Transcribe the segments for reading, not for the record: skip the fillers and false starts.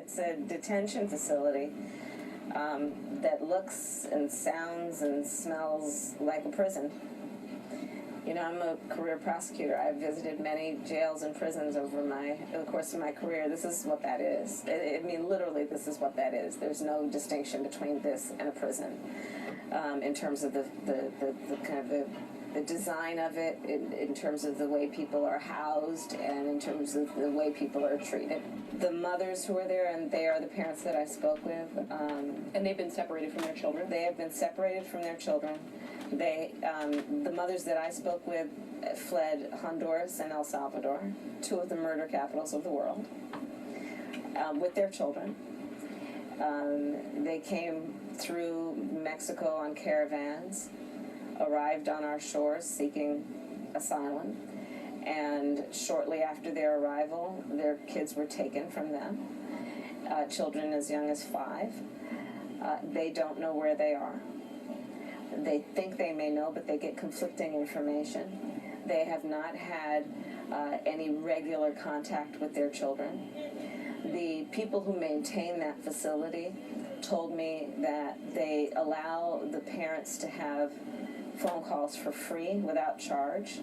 it's a detention facility that looks and sounds and smells like a prison. You know, I'm a career prosecutor. I've visited many jails and prisons over the course of my career. This is what that is. I mean, literally, this is what that is. There's no distinction between this and a prison in terms of the kind of the design of it, in terms of the way people are housed, and in terms of the way people are treated. The mothers who are there, and they are the parents that I spoke with. And they've been separated from their children? They have been separated from their children. The mothers that I spoke with fled Honduras and El Salvador, two of the murder capitals of the world, with their children. They came through Mexico on caravans, arrived on our shores seeking asylum, and shortly after their arrival, their kids were taken from them, children as young as 5. They don't know where they are. They think they may know, but they get conflicting information. They have not had any regular contact with their children. The people who maintain that facility told me that they allow the parents to have phone calls for free without charge.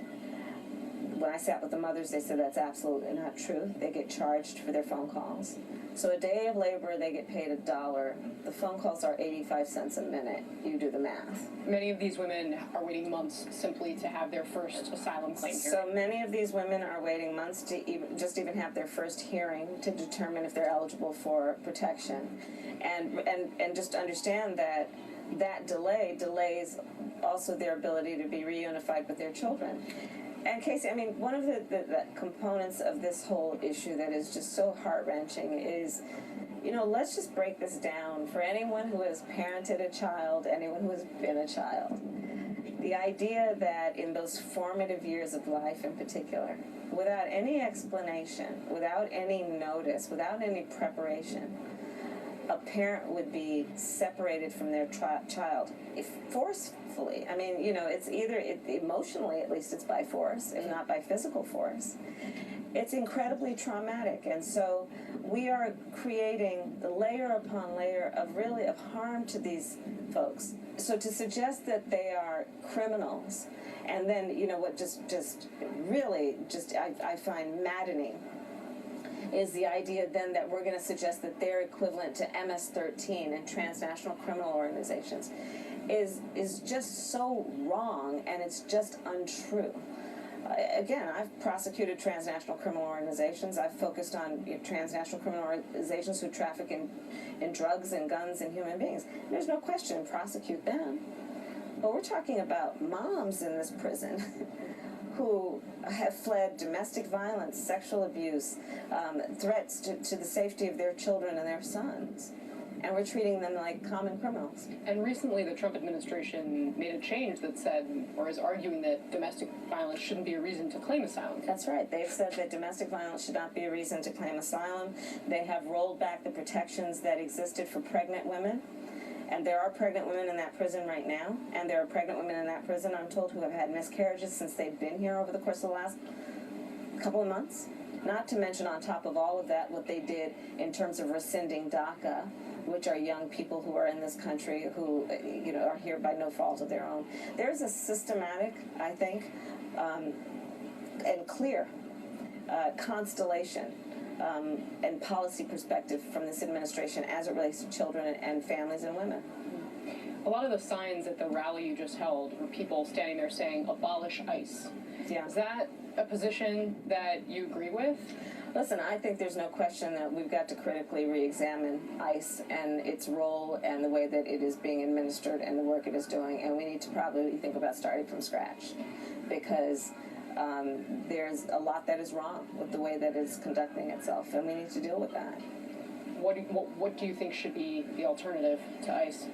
When I sat with the mothers, they said that's absolutely not true. They get charged for their phone calls. So a day of labor, they get paid $1. The phone calls are 85 cents a minute. You do the math. Many of these women are waiting months simply to have their first asylum claim hearing. So many of these women are waiting months to even have their first hearing to determine if they're eligible for protection. And just understand that delay delays also their ability to be reunified with their children. And Casey, I mean, one of the components of this whole issue that is just so heart-wrenching is, you know, let's just break this down for anyone who has parented a child, anyone who has been a child. The idea that in those formative years of life in particular, without any explanation, without any notice, without any preparation, a parent would be separated from their child forcefully. I mean, you know, it's either, emotionally at least, it's by force, if not by physical force. It's incredibly traumatic, and so we are creating the layer upon layer of harm to these folks. So to suggest that they are criminals, and then, you know, what I find maddening is the idea then that we're going to suggest that they're equivalent to MS-13 and transnational criminal organizations is just so wrong, and it's just untrue. Again, I've prosecuted transnational criminal organizations. I've focused on transnational criminal organizations who traffic in drugs and guns and human beings. There's no question, prosecute them. But we're talking about moms in this prison who have fled domestic violence, sexual abuse, threats to the safety of their children and their sons. And we're treating them like common criminals. And recently the Trump administration made a change that said, or is arguing that domestic violence shouldn't be a reason to claim asylum. That's right. They've said that domestic violence should not be a reason to claim asylum. They have rolled back the protections that existed for pregnant women. And there are pregnant women in that prison right now. And there are pregnant women in that prison, I'm told, who have had miscarriages since they've been here over the course of the last couple of months. Not to mention, on top of all of that, what they did in terms of rescinding DACA, which are young people who are in this country who, you know, are here by no fault of their own. There's a systematic, I think, and clear constellation and policy perspective from this administration as it relates to children and families and women. A lot of the signs at the rally you just held were people standing there saying, abolish ICE. Yeah. Is that a position that you agree with? Listen, I think there's no question that we've got to critically re-examine ICE and its role and the way that it is being administered and the work it is doing, and we need to probably think about starting from scratch, because there's a lot that is wrong with the way that it's conducting itself, and we need to deal with that. What do you think should be the alternative to ICE?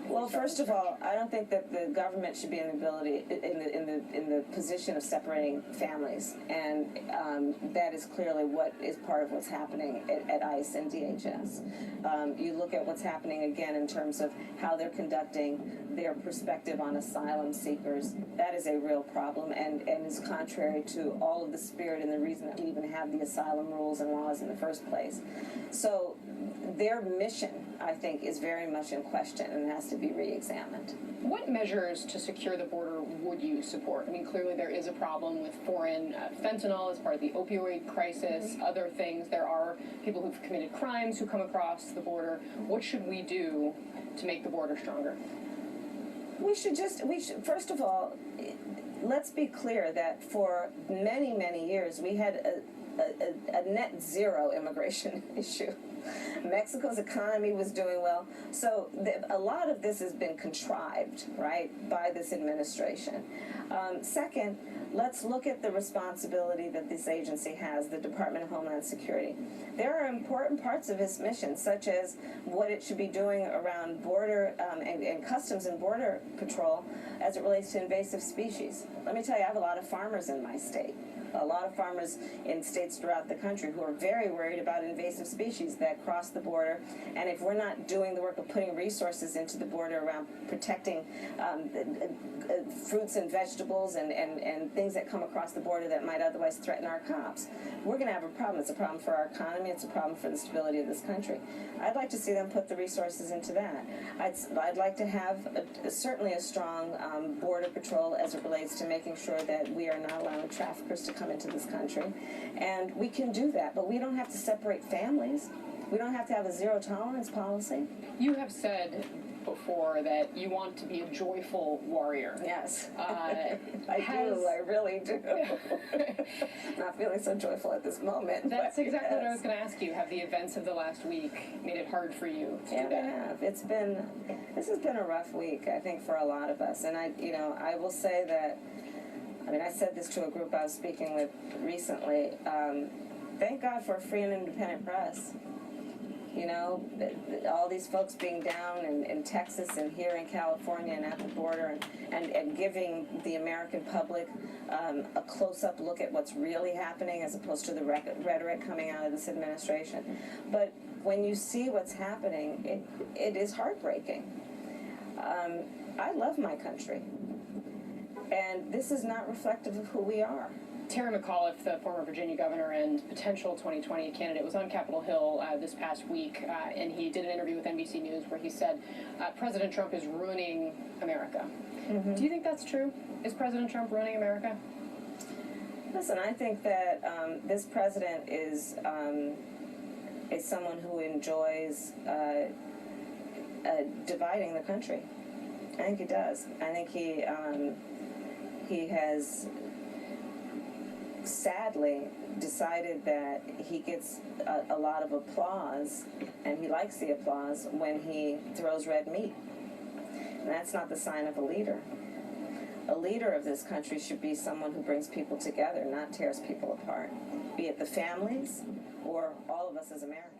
Well, first of all, I don't think that the government should be in the position of separating families, and that is clearly what is part of what's happening at ICE and DHS. You look at what's happening again in terms of how they're conducting their perspective on asylum seekers. That is a real problem, and is contrary to all of the spirit and the reason that we even have the asylum rules and laws in the first place. So their mission, I think, is very much in question and has to be re-examined. What measures to secure the border would you support? I mean, clearly there is a problem with foreign fentanyl as part of the opioid crisis, other things. There are people who've committed crimes who come across the border. What should we do to make the border stronger? We should, first of all, let's be clear that for many, many years we had a net zero immigration issue. Mexico's economy was doing well. So a lot of this has been contrived, right, by this administration. Second, let's look at the responsibility that this agency has, the Department of Homeland Security. There are important parts of its mission, such as what it should be doing around border and Customs and Border Patrol as it relates to invasive species. Let me tell you, I have a lot of farmers in my state. A lot of farmers in states throughout the country who are very worried about invasive species that cross the border, and if we're not doing the work of putting resources into the border around protecting fruits and vegetables and things that come across the border that might otherwise threaten our crops, we're going to have a problem. It's a problem for our economy. It's a problem for the stability of this country. I'd like to see them put the resources into that. I'd like to have certainly a strong border patrol as it relates to making sure that we are not allowing traffickers to come into this country, and we can do that, but we don't have to separate families. We don't have to have a zero tolerance policy. You have said before that you want to be a joyful warrior. Yes, I do. I really do. Not feeling so joyful at this moment. That's exactly what I was going to ask you. Have the events of the last week made it hard for you to do that? They have. This has been a rough week, I think, for a lot of us, and I will say that. I mean, I said this to a group I was speaking with recently. Thank God for a free and independent press. You know, all these folks being down in Texas and here in California and at the border and giving the American public a close-up look at what's really happening as opposed to the rhetoric coming out of this administration. But when you see what's happening, it is heartbreaking. I love my country. And this is not reflective of who we are. Terry McAuliffe, the former Virginia governor and potential 2020 candidate, was on Capitol Hill this past week, and he did an interview with NBC News where he said President Trump is ruining America. Mm-hmm. Do you think that's true? Is President Trump ruining America? Listen, I think that this president is someone who enjoys dividing the country. I think he does. I think he has sadly decided that he gets a lot of applause, and he likes the applause when he throws red meat. And that's not the sign of a leader. A leader of this country should be someone who brings people together, not tears people apart, be it the families or all of us as Americans.